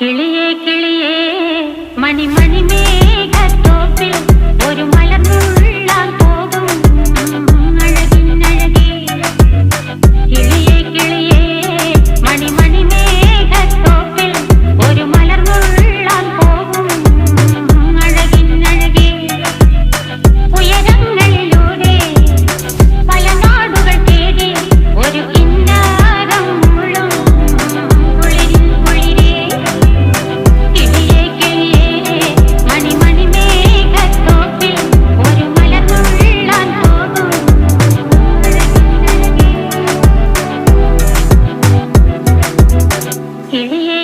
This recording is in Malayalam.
കിളിയേ കിളിയേ മണിമണി മേഘത്തോപ്പിൽ ഒരു മലർന്നുള്ളാൻ പോകും അഴകിനഴകേ. കിളിയേ കിളിയേ മണിമണി മേഘത്തോപ്പിൽ ഒരു മലർന്നുള്ളാൻ പോകും അഴകിനഴകേ. ഉയരങ്ങളിലൂടെ പല നാടുകൾ തേടി ഒരു കിന്നാരം മുള്ളും കുളിരിൻ കുളിരേ. കിളിയേ കിളിയേ മണിമണി മേഘത്തോപ്പിൽ ഒരു മലർന്നുള്ളാൻ പോകും അഴകിനഴകേ. കിളിയേ